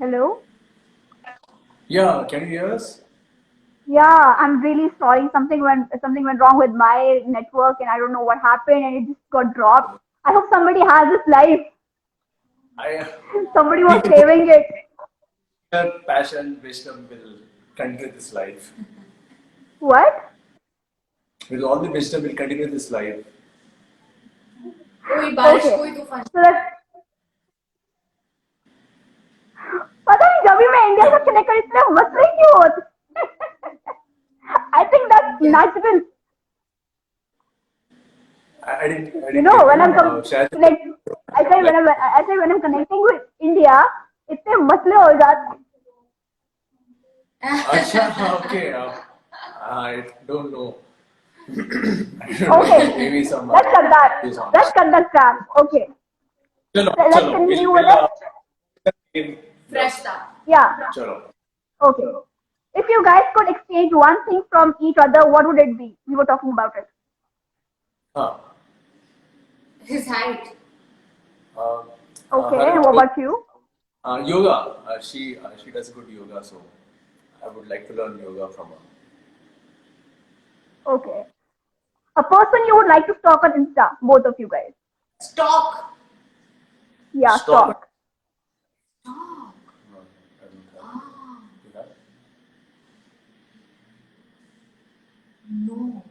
Hello? Yeah, can you hear us? Yeah, I'm really sorry. Something went wrong with my network and I don't know what happened and it just got dropped. I hope somebody has this live. I Somebody was With saving it. your passion, wisdom will continue this life. What? With all the wisdom, will continue this life. कोई बारिश Okay. कोई तूफान So let's पता नहीं जब भी मैं India से कनेक्ट करी इसलिए मसले क्यों होते I think that's क्या natural. I You didn't know, get when you. I'm शायद connect, like I say when I'm connecting with India, इतने मसले हो जाते. अच्छा okay. I don't know. I don't know. Okay, Maybe some let's cut that. is on. Let's cut that crap. Okay, चलो so let's चलो continue with we'll it. game fresh now. था Yeah. चलो. Okay. If you guys could exchange one thing from each other, what would it be? We were talking about it. हाँ. his height Uh, Okay. her And what about you? yoga. She does good yoga, so I would like to learn yoga from her. Okay. A person you would like to stalk on Insta, both of you guys. stock Yeah, Stop. stalk. stock No, I don't have. ah You have? no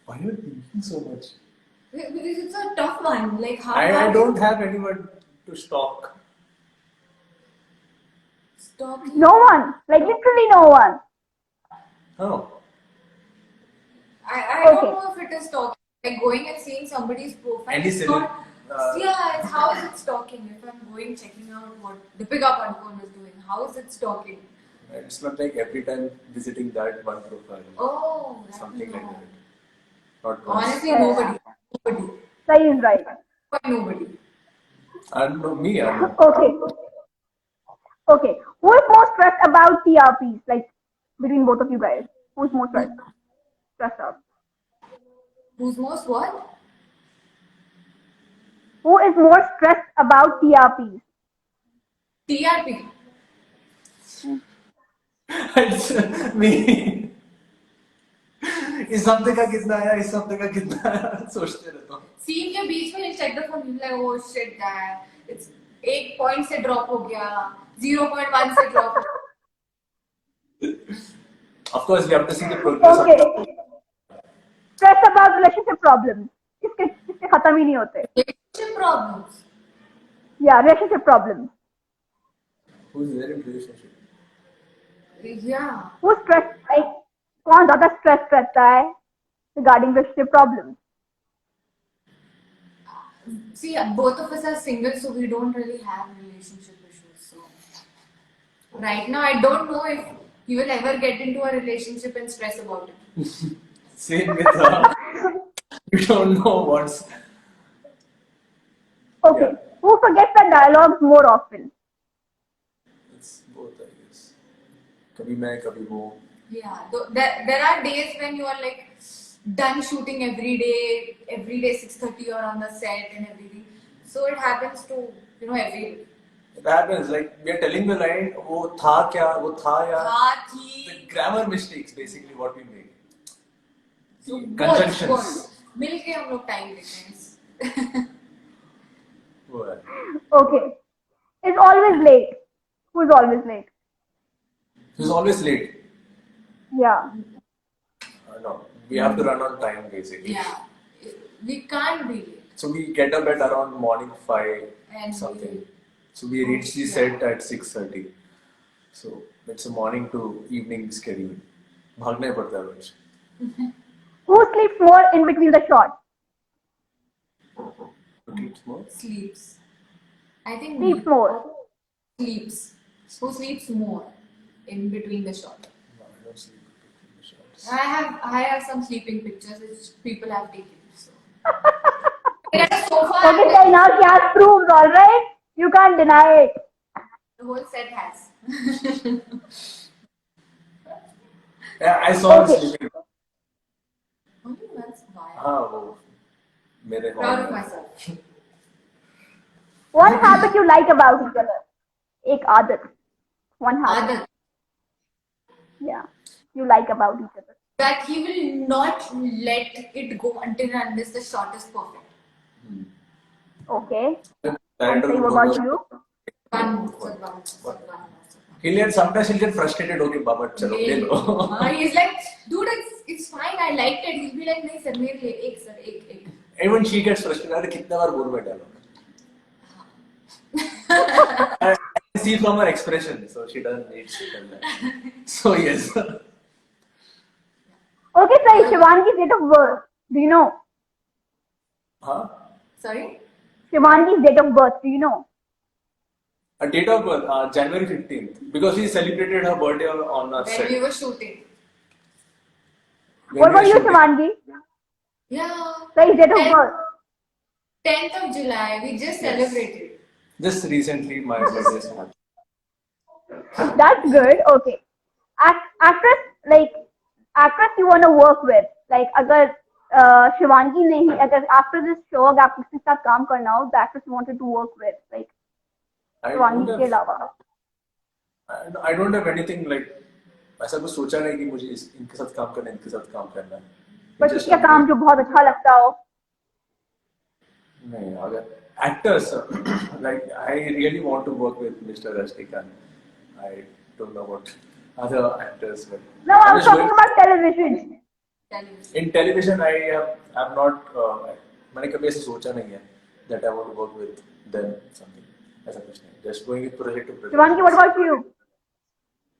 Why are you thinking so much? because it's a tough one like I how don't have anyone to stalk. stalking No one. Like literally no one. No. I don't Okay. know if it is stalking like going and seeing somebody's profile Any it's silly. not yeah it's how is it stalking if I'm going checking out what Deepika Padukone is doing how is it stalking It's not like every time visiting that one profile. oh that Something like no that. Not once. honestly Yeah. nobody Sai is right. but nobody I don't know me. I know. Okay. Okay. Who is more stressed about TRPs? Like between both of you guys, who's more stressed out? who's most what Who is more stressed about TRPs? TRP It's me. इस हफ्ते का कितना आया इस हफ्ते का कितना आया सोचते रहता हूँ. सीन के बीच में check the phone like oh shit that it's 1 point से ड्रॉप हो गया 0.1 से ड्रॉप हो Of course, we have to see the progress of Okay. Stressed about relationship problems. इसके खत्म ही नहीं होते. relationship problems Yeah, relationship problems. who's there in relationship. yeah Who's stressed? Like कौन ज़्यादा stressed रहता है regarding relationship problems? see both of us are single so we don't really have relationship issues so right now I don't know if you will ever get into a relationship and stress about it Same with her. We don't know what's. Okay. Yeah, Who forgets the dialogues more often? it's both, I guess. कभी मैं कभी वो. yeah there are days when you are like done shooting every day 6:30 or on the set and everything so it happens to every day It happens like we are telling the line. वो था क्या वो था या. हाँ The थी grammar mistakes basically what we make. so The both conjunctions. मिलके हम लोग टाइम देते हैं वो है. Okay. Is always late. Who's always late? Who's always late. Yeah. No, we have to run on time basically. yeah we can't be late So we get up at around morning 5 and something. we, So we reach the Yeah. set at 6:30. So it's a morning to evening schedule. भागना ही पड़ता है रोज. Who sleeps more in between the shots? Who eats more? sleeps I think Sleeps me more. sleeps who sleeps more in between the shot No, I don't sleep between the shots. I have some sleeping pictures which people have taken so at a sofa Okay, so now she has proofs, alright? You can't deny it. the whole set has Yeah, I saw her Okay. sleeping. only once why हाँ वो मेरे hall proud of में. myself One habit you like about each other. एक आदत. One habit. Adat, Yeah. You like about each other. that he will not let it go until and unless the shot is perfect. Okay. That And say what about you? One. Sometimes he'll get frustrated. Okay, Baba, chalo, le lo. He's like, dude, it's fine. I liked it. He'll be like, नहीं sir, मेरे लिए एक sir, एक. Even she gets frustrated. अरे कितना बार बोल बैठा लोग. I see from her expression, so she doesn't need to tell that. So yes. Okay, so Shivangi's date of birth. Do you know? Huh? Sorry? Shivangi's date of birth. Do you know? A date of birth, January 15th, because she celebrated her birthday on our When set. we were shooting. When What we were about you, shooting. Shivangi? Yeah. So his date of birth. 10th of July. We just celebrated. Just recently, my birthday is happened. That's good. Okay. Actress you want to work with. Like अगर शिवांगी नहीं अगर after this show अगर आपको किसी के साथ काम करना हो, the actress you wanted to work with, like I Shivangi don't के have, अलावा. I don't have anything like ऐसा कुछ सोचा नहीं कि मुझे इनके साथ काम करना है, इनके साथ काम करना है. पर किसी का काम जो बहुत अच्छा लगता हो. नहीं, अगर actors, like I really want to work with Mr. Rajnikant. I don't know what other actors, but No, I I'm was just talking about television. in television. I have not. मैंने कभी ऐसे सोचा नहीं है that I want to work with them something. ऐसा कुछ नहीं. Just going with project to project. Shivangi, what about you?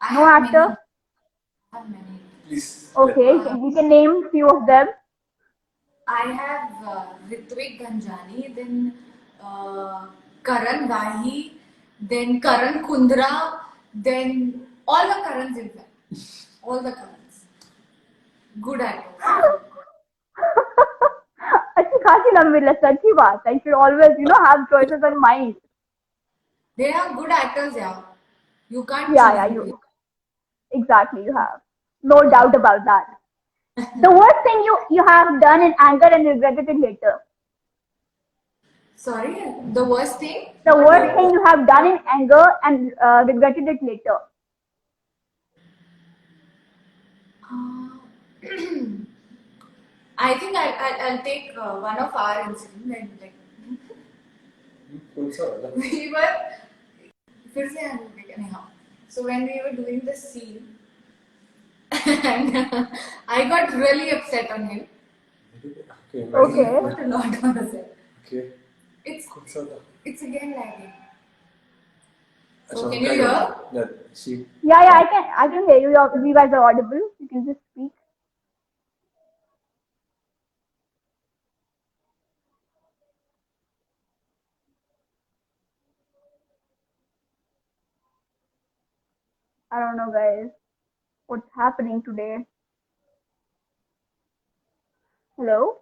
I No have actor? many. I have many. Please. Okay, you can name few of them. I have Ritwik Ganjani, then Karan Vahi, then Karan Kundra, then all the Karans in fact. All the Karans. Good actors. अच्छी खासी लंबी list अच्छी बात है. You should always have choices in mind. They are good actors, yeah. You can't Yeah, choose. you exactly you have. No doubt about that. The worst thing you have done in anger and regretted it later. Sorry, the worst thing? The worst thing you have done in anger and regretted it later. I think I'll take one of our incident. Like, we were फिर से anyhow. So when we were doing the scene, and I got really upset on him. Okay. Not a lot on the set. Okay. It's again lagging. So अच्छा, can you उनका hear? Yeah, she. Yeah, I can hear you. You guys are audible. You can just speak. I don't know, guys. What's happening today? Hello?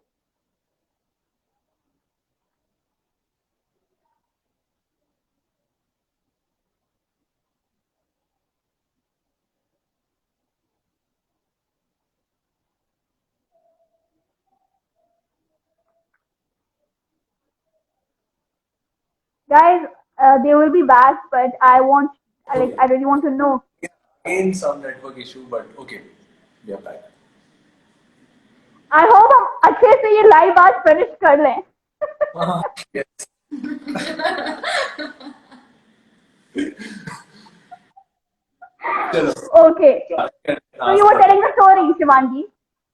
Guys, they will be back, but I really want to know. Again, some network issue, but okay, we are back. I hope हम अच्छे से ये live आज finish कर लें. Yes. चलो. Okay. So you were telling the story, Shivangi.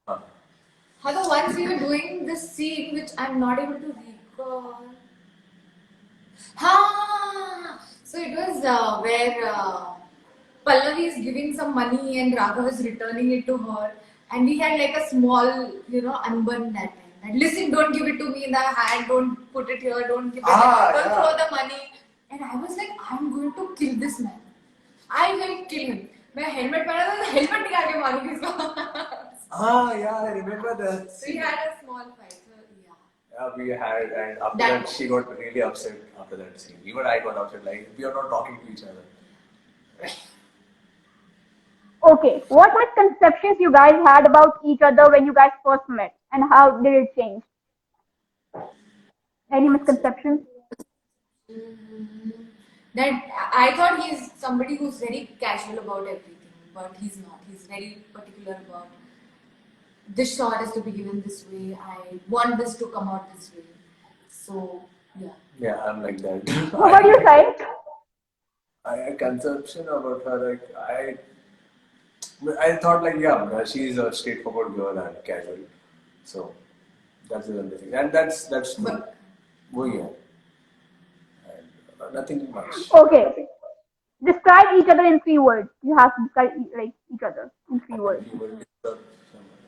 How the ones we were doing the scene which I'm not able to recall. So it was where Pallavi is giving some money and Raghav is returning it to her, and we had like a small, unbun that time. Like, listen, don't give it to me in the hand, don't put it here, don't give it, don't throw the money. And I was like, I'm going to kill this man. I will kill him. मैं helmet पहना था तो helmet निकाल के मारूंगी इसको. Yeah, I remember that. So we had a small fight. So yeah. Yeah, we had, and after that, she got really upset after that scene. Even I got upset, like, we are not talking to each other. Okay, what misconceptions you guys had about each other when you guys first met, and how did it change? Any misconceptions? That I thought he's somebody who's very casual about everything, but he's not. He's very particular about this shot is to be given this way. I want this to come out this way. So yeah. Yeah, I'm like that. What about you, Sai? I had conception about her. Like I thought like yeah, she's a straightforward girl and casual. So that's the only thing, and that's true. But Going on, and nothing much. Okay. Describe each other in 3 words. You have to describe like each other in 3 words. You will disturb someone.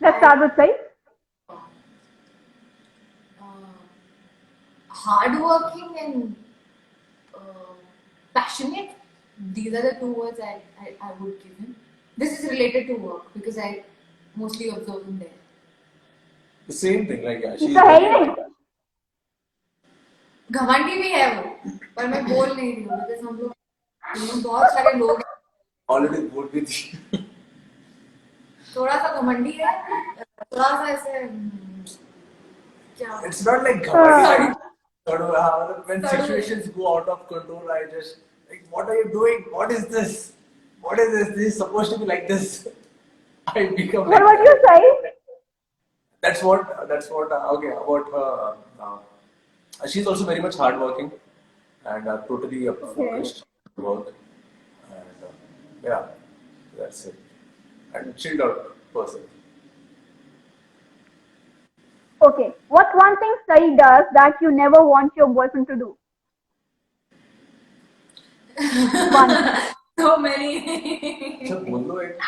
Let's start with Sai. hardworking and passionate. These are the 2 words I would give him. This is related to work because I mostly observe him there. The same thing, like yeah, she's तो है ही नहीं. घमंडी भी है वो, पर मैं बोल नहीं रही हूँ बिकॉज हम लोग बहुत सारे लोग हैं, already bored with you. थोड़ा सा घमंडी है, थोड़ा सा ऐसे क्या It's not like Ghamadi. When situations go out of control, I just like, what are you doing? What is this? What is this? This is supposed to be like this. I become What like about you, Sai? that's what okay about her. She's also very much hardworking and totally focused on work, and yeah, that's it. And chilled out person. Okay. What's one thing Sai does that you never want your boyfriend to do? One. so many. So, बोलो एक.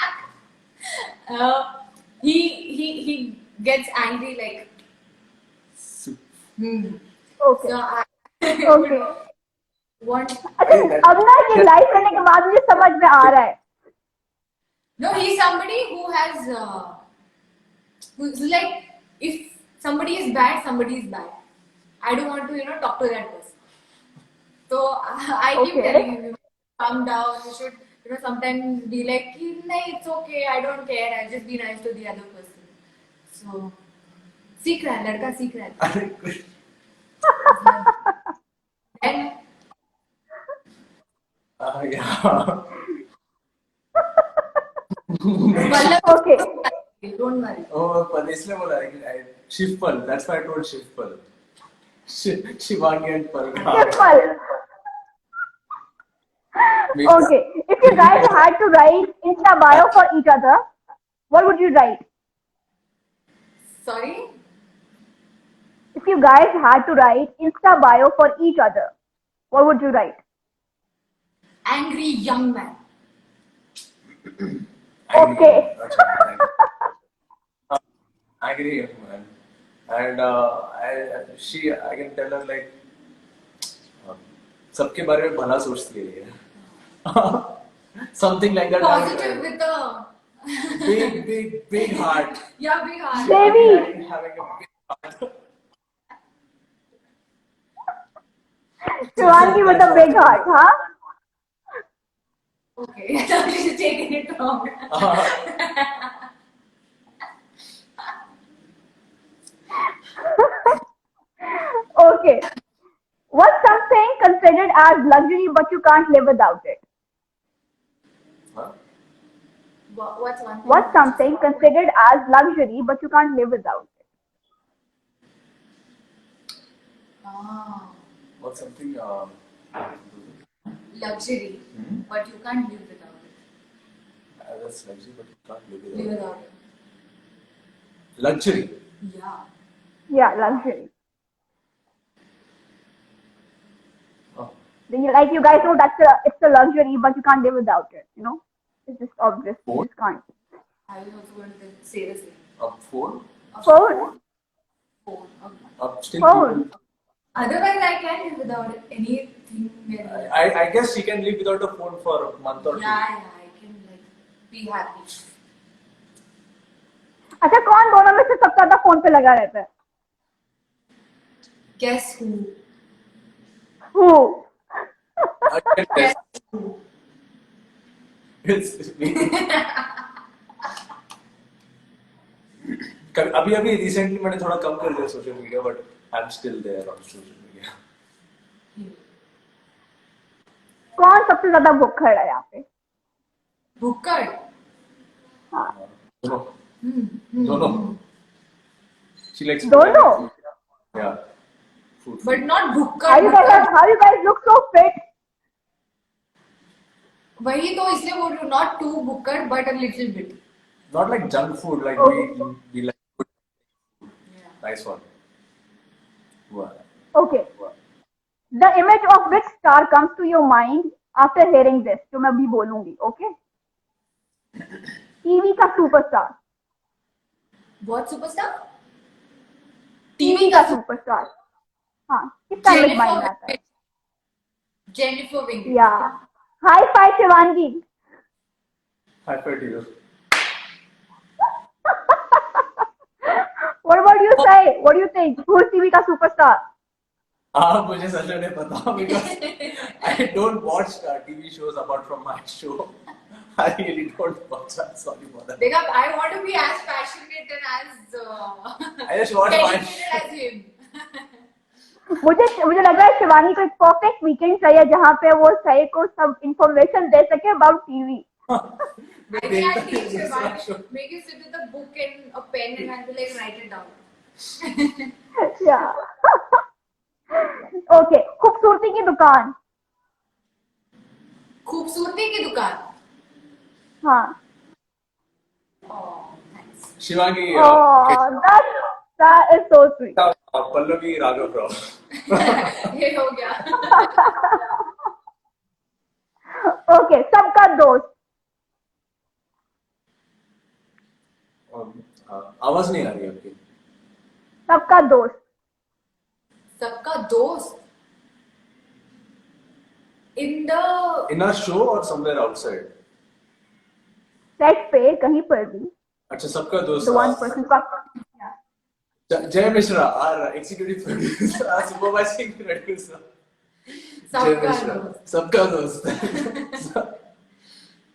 He gets angry like Okay. so I Okay. want अच्छा अब ना ये live करने के बाद मुझे समझ में आ रहा है. no he's somebody who has who's like if somebody is bad I don't want to talk to that person so I keep Okay. telling him calm down you should sometimes be like nah, it's okay I don't care I'll just be nice to the other person so सीख रहा है लड़का सीख रहा है and Yeah. Vallabh Okay. don't worry Oh, but इसलिए बोला Shivpal. That's why I told Shivpal. Shivani and Parga. Simple. Okay. If you guys had to write Insta bio for each other, what would you write? sorry If you guys had to write Insta bio for each other, what would you write? angry young man Okay. I agree, man. And I can tell her like सबके बारे में भला सोचती है. Something like that. positive with the Big heart. yeah big heart Baby. Having a big heart. Shivangi with a big heart, huh? okay she's taking it wrong Okay. What's something considered as luxury but you can't live without it? Huh? what's one thing What's something considered as luxury but you can't live without it? ah What's something? luxury but you can't live without it That's luxury, but you can't live live without without it it. Luxury. yeah Yeah, luxury. Oh. Like you guys know it's a luxury but you can't live without it, you know? It's just obvious. You Phone? just can't. I was also going to say the same A phone. Phone? phone okay. Still Phone. people- otherwise I can live without anything where I guess she can live without a phone for a month or two. yeah I can like be happy अच्छा कौन दोनों में से सबसे ज्यादा phone पे लगा रहता है? guess who Who? I can guess. It's me. अभी रिसेंटली मैंने थोड़ा कम कर दिया social media but I'm still there on social media. कौन सबसे ज्यादा भुक्खड़ है यहाँ पे? भुक्कड़. दोनों. Hmm. दोनों. She likes दोनों? food. Yeah. Food. But not How you Bhukkar. guys how you guys look so fit? वही तो इसलिए बोल रही हूँ, not too Bhukkar but a little bit. Not like junk food, like Okay. we like good. Yeah. Nice one. Wow. Okay. The image of which star comes to your mind after hearing this? जो मैं अभी बोलूंगी, okay? TV का superstar. What superstar? TV का superstar. हाँ, किसका image mind आता है? Jennifer Winge. Yeah. High five Shivangi. High five to you. What do you say? What do you think? Who's TV का सुपरस्टार? मुझे सच में नहीं पता because I don't watch TV shows apart from my show. I really don't watch that. Sorry for that. देखा, I want to be as passionate and as I just watch my dedicated as him. मुझे लग रहा है शिवानी को एक perfect weekend चाहिए जहाँ पे वो सही को सब इंफॉर्मेशन दे सके about TV. I think I'll teach Shivani, make you sit with a book and a pen and I'll be like, write it down. Yeah. Okay. खूबसूरती की दुकान. खूबसूरती की दुकान. हाँ. Oh, thanks. Shivangi. Oh, that is so sweet. Pallavi Raghav Rao. ये हो गया. Okay. सबका दोस्त. आवाज नहीं आ रही आपकी. सबका दोस्त. सबका दोस्त. In our show or somewhere outside? Set पे कहीं पर भी. अच्छा, सबका दोस्त. The one person का. Jay Mishra, our executive producer, our supervising producer. Jay सबका Mishra, दोस्त. सबका दोस्त.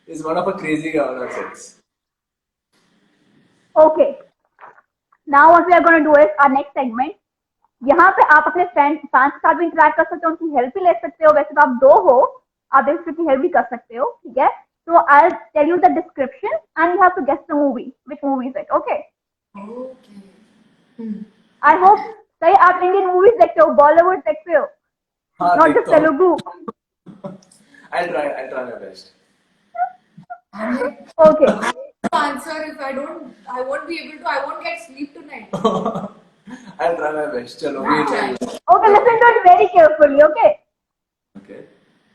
Is one of a crazy guy on our sets. Okay. Now what we are going to do is our next segment. यहाँ पे आप अपने fans के साथ भी इंटरेक्ट कर सकते हो, उनकी हेल्प भी ले सकते हो. वैसे तो आप दो हो, आप एक दूसरे की हेल्प भी कर सकते हो, ठीक है? So I'll tell you the description and you have to guess the movie. Which movie is it? Okay. Okay. I hope सही आप इंडियन मूवीज देखते हो, बॉलीवुड देखते हो, हाँ, not just देखता हूँ. Telugu. I'll try my best. Okay. Answer if I won't be able to. I won't get sleep tonight. I'll try my best. Chalo, we try. Okay, listen to it very carefully, okay? Okay.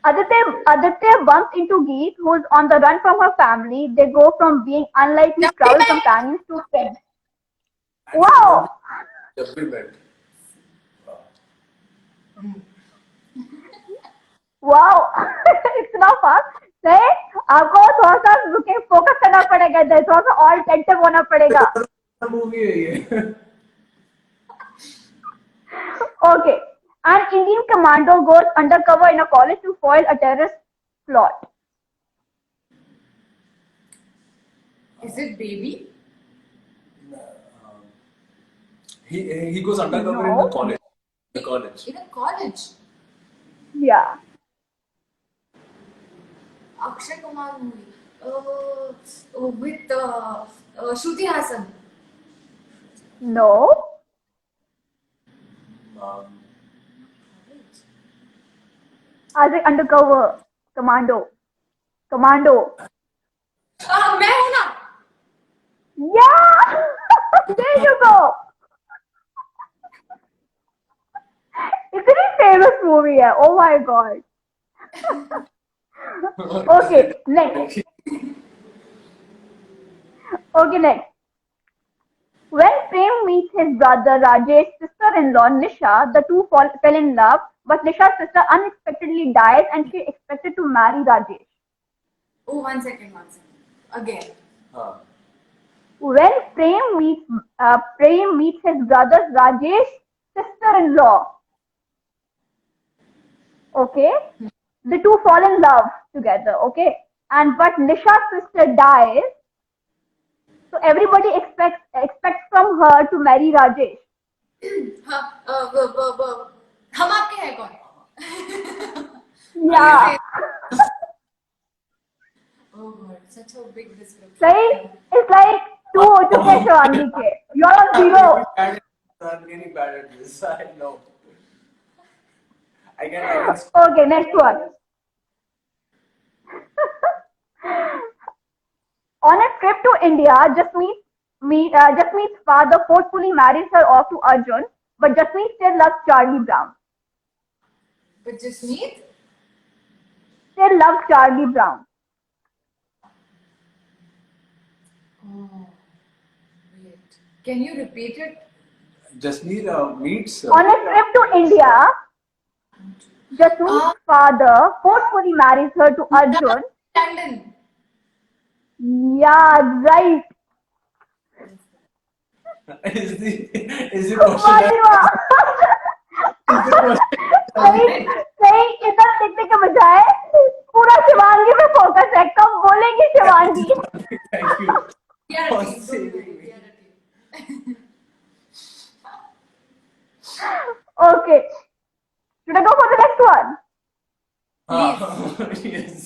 Aditya bumps into Geet, who's on the run from her family. They go from being unlikely travel companions to friends. Wow! Jab we met. Wow! इतना fast. सही, आपको थोड़ा सा रुके focus करना पड़ेगा, थोड़ा सा और अटेंटिव होना पड़ेगा. मूवी है ये. Okay. An Indian commando goes undercover in a college to foil a terrorist plot. Is it baby? He goes undercover in No. the college. The college. In a college. Yeah. Akshay Kumar movie. With Shruti Hassan. No. As an undercover commando. मैं हूँ ना. Yeah. There you go. It's a very famous movie. Yeah. Oh my god. Okay. Next. Okay. Next. When Prem meets his brother Rajesh's sister-in-law Nisha, the two fell in love, but Nisha's sister unexpectedly dies and she expected to marry Rajesh. Oh, one second. Again. When Prem meets his brother Rajesh's sister-in-law, okay, the two fall in love together, okay, but Nisha's sister dies. So everybody expects from her to marry Rajesh. हाँ, हम आपके हैं कौन? Yeah. Oh God, such a big description. सही. It's like two हो चुके हैं शिवांगी के. You're on I'm zero. really bad at this. I'm really bad at this. I know. I can. Okay, next one. On a trip to India, Jasmeet's father forcefully marries her off to Arjun, but Jasmeet still loves Charlie Brown. But Jasmeet? Still loves Charlie Brown. Oh, wait. Can you repeat it? Jasmeet meets. On a trip to India, Jasmeet's father forcefully marries her to Arjun. London. Yeah, right. Is the question? वाह, Is the question? सही इधर लिखने के बजाय पूरा शिवांगी पे focus है. कब बोलेंगी Shivangi? Thank you. We are for a team. saving Don't worry, me. we are a team. Okay. Should I go for the next one? Yes.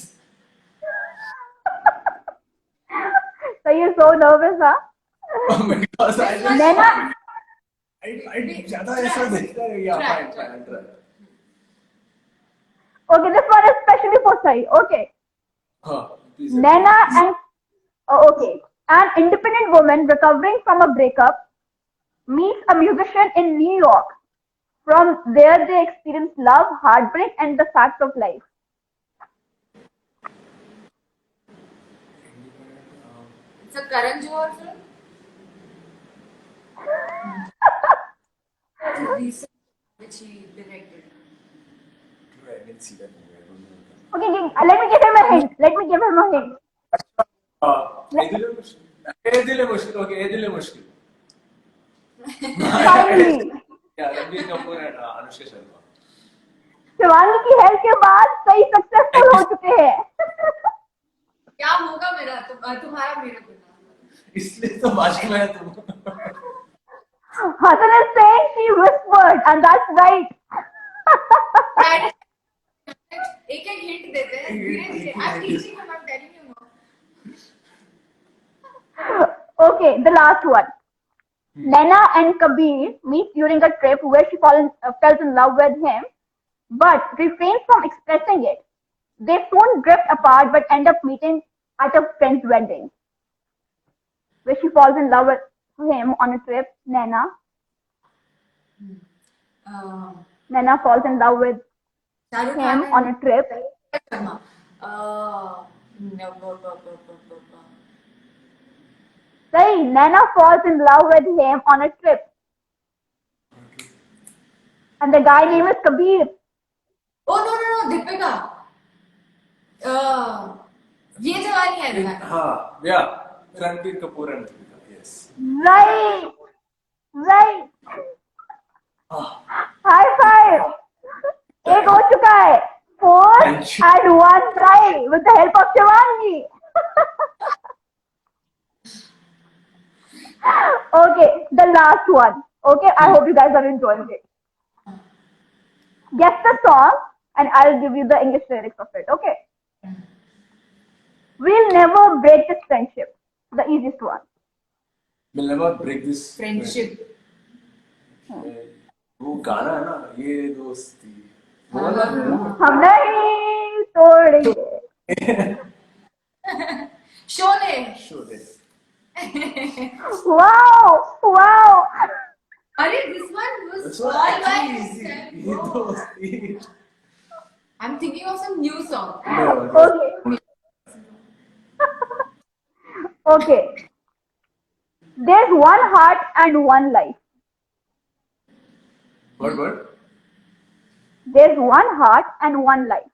So you're so nervous, huh? Because I just. Naina, I ज़्यादा ऐसा देखता है. Yeah, fine, fine. I'll try. okay, this one is specially for Sai. Okay. Please. Naina and okay, an independent woman recovering from a breakup meets a musician in New York. From there, they experience love, heartbreak, and the facts of life. It's a Karan Johar film. It's a recent which he directed. I didn't see that movie. I don't know. Okay, let me give him a hint. Let me give him a hint. ये दिल है मुश्किल. Okay, ये दिल है मुश्किल. Finally, Yeah, Ranbir Kapoor and Anushka Sharma. Shivangi की help के बाद सही सक्सेसफुल हो चुके हैं. क्या होगा मेरा तुम्हारा मेरा गुनाह. इसलिए तो बाजू में है तुम. Hasan is saying she whispered, and that's right. एक एक हिंट देते हैं धीरे धीरे. I'm teaching him. I'm telling you now. Okay, the last one. Naina and Kabir meet during a trip where she fell in love with him, but refrains from expressing it. They soon drift apart, but end up meeting at a friend's wedding, where she falls in love with him on a trip. Naina falls in love with Shahrukh him Khan on a trip. Sharma. No. Say, Naina falls in love with him on a trip. And the guy name is Kabir. Oh no, Deepika. ये जवानी है ना. हाँ, yeah. Ranbir Kapoor and Deepika. Yes. Right. High five. एक हो चुका है. 4 Thank you. and 1 try with the help of Shivangi. Okay, the last one. Okay, I hope you guys are enjoying it. Guess the song and I'll give you the English lyrics of it. Okay. We'll never break this friendship. The easiest one. We'll never break this Friendship. वो गाना है ना, ये दोस्ती. वो वाला हम नहीं तोड़ेंगे. शोले. शोले. Wow. अरे this one was That's all what by actually easy. himself. ये दोस्ती. I'm thinking of some new song. Okay. Okay. There's one heart and one life. What? There's one heart and one life.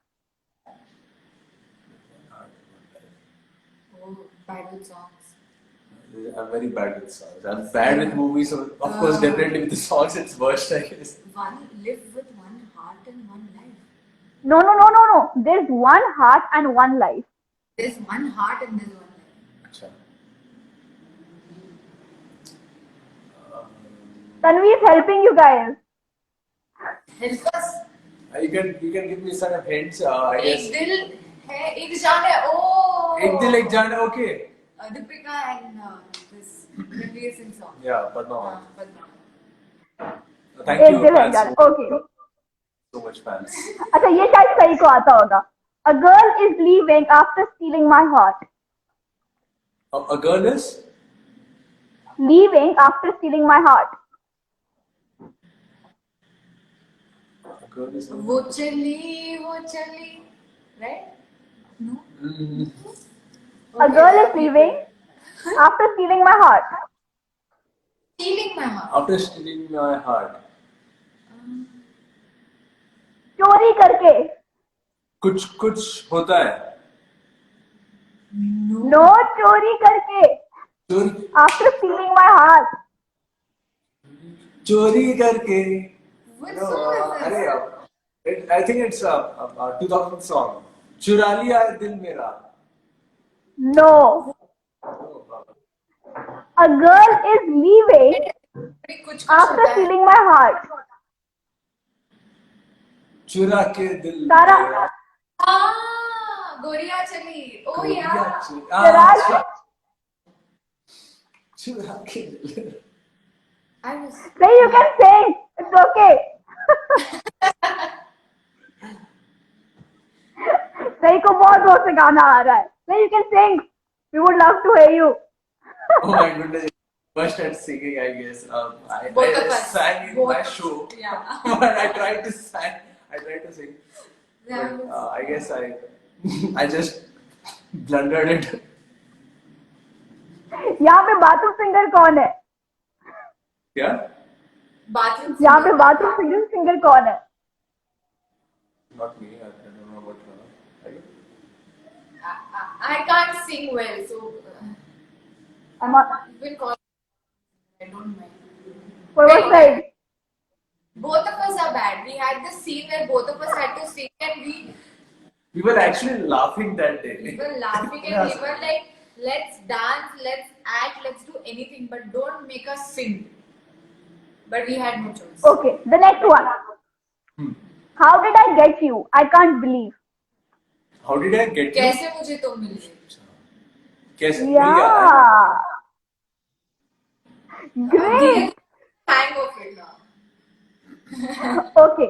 Oh, bad with songs. I'm very bad with songs. I'm bad with movies, so of course, definitely with the songs, it's worst, I guess. Live with one heart and one life. No. There's one heart and one life. There's one heart and there's one life. अच्छा. Tanvi is helping you guys. Help us. You can give me some hints. I guess. एक दिल है, एक जान है. Oh. एक दिल एक जान. Okay. Deepika and this Ranveer Singh song. Yeah, Padma. Padma. Thank एक you. दिल है fans. जान. Okay. So much fans. अच्छा ये शायद सही को आता होगा. A girl is leaving after stealing my heart. A girl is Leaving after stealing my heart. a girl is. वो चली, right? No. Mm, A girl is leaving after stealing my heart. Stealing my heart. after stealing my heart. चोरी करके. कुछ होता है. No चोरी करके. चोरी After stealing my heart. चोरी करके. Which No, song is this? अरे I think it's a 2000 song. चुरा लिया दिल मेरा. No. A girl is leaving कुछ after होता है. stealing my heart. चुरा के दिल तारा. मेरा. गोरिया चली. Oh गोरिया yeah. चुरा- चुरा अच्छा. लिया. चुरा के दिल. I was. Say you can sing. It's okay. सही को बहुत जोर से गाना आ रहा है. Say you can sing. We would love to hear you. Oh my goodness. First at singing, I guess. Both I of us. sang in Both my of us. show. Yeah. But I tried to sing. That But, was- I guess I just blundered it. यहाँ पे bathroom singer कौन है? Yeah? Bathroom. यहाँ पे bathroom singer कौन है? Not me. I don't know what. I can't sing well, so I'm not. you can call. I don't mind. What was saying? Both of us are bad. We had this scene where both of us had to sing, and We were actually laughing that day. we were laughing, and Yes. we were like, "Let's dance, let's act, let's do anything, but don't make us sing." But we had no choice. Okay, the next one. How did I get you? I can't believe. How did I get you? कैसे मुझे तुम मिले? कैसे? नहीं यार. Yeah. Great. Hang of it now. Okay.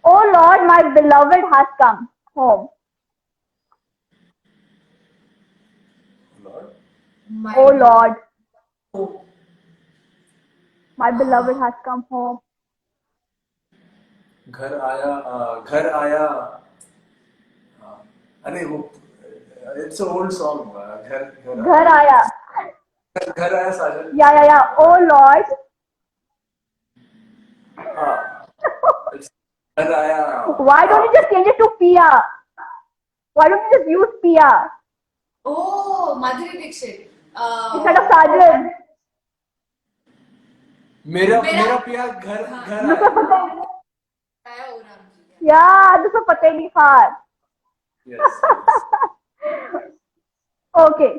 Oh Lord, my beloved has come home. Lord. My Oh Lord, Oh. my beloved has come home. घर आया. अरे वो it's an old song. घर आया. घर आया साजन. Yeah. Oh Lord. हाँ. It's घर आया. Why don't you just change it to Pia? Why don't you just use Pia Oh, Madhuri Dixit. instead of Sajan? मेरा पिया घर दूसरा आया. पता ही नहीं. आया ओराम जी. Yeah, दूसरा पता ही नहीं फार. Yes. Okay.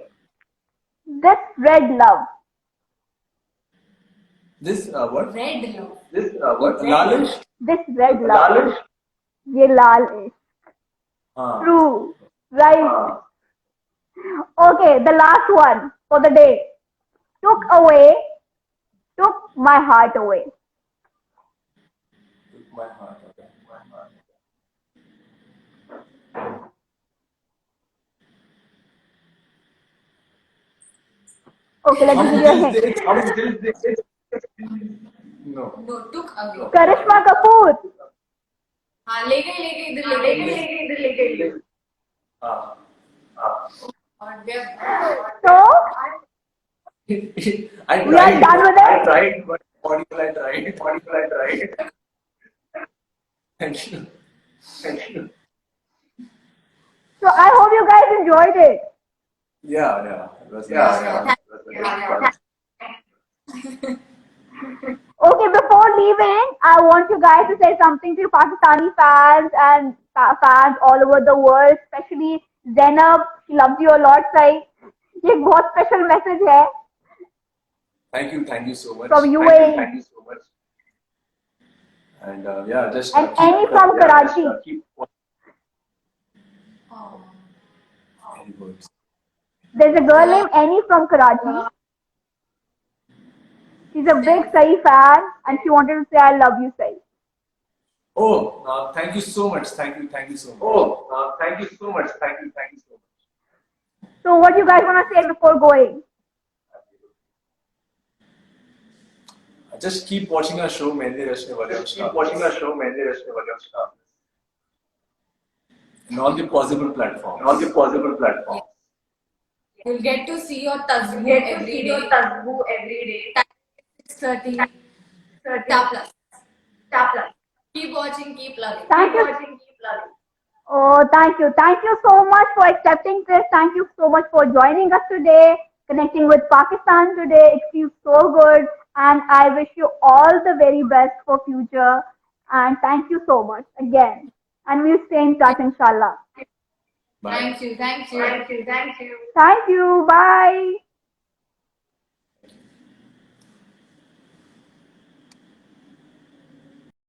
This red love. This what? Red love. This what? Lalish. This red love. Lalish. ये लाल is. हाँ. True. Right. Okay, the last one for the day. Took my heart away. Took my heart. Okay. Okay, let me give you a hint. How is this? No. No, took away. Karishma Kapoor. हाँ ले गई इधर ले गई. हाँ. और we have So, I we are tried. done with I it. tried, but I tried. Thank you. So I hope you guys enjoyed it. Yeah. It was Yeah. nice. Okay, before leaving, I want you guys to say something to Pakistani fans and fans all over the world, especially Zainab. She loves you a lot, Sai. ये एक बहुत special message है. Thank you so much. from UAE. Thank you so much. And yeah, just And Annie from Karachi. keep Oh. any words. There's a girl named Annie from Karachi. She's a big Sai fan and she wanted to say, I love you, Sai. Oh, thank you so much. Thank you so much. Thank you so much. Thank you so much. So, what do you guys want to say before going? Just keep watching our show, Mehndi Rashne Wale on Star. In all the possible platforms. You'll get to see your Tazbu every day. 6:30. Star Plus. Keep watching, keep loving. Thank you. Oh, thank you. Thank you so much for accepting this. Thank you so much for joining us today, connecting with Pakistan today. It feels so good. And I wish you all the very best for future. And thank you so much again. And we'll stay in touch, inshallah. Bye. Thank you. Thank you. Bye.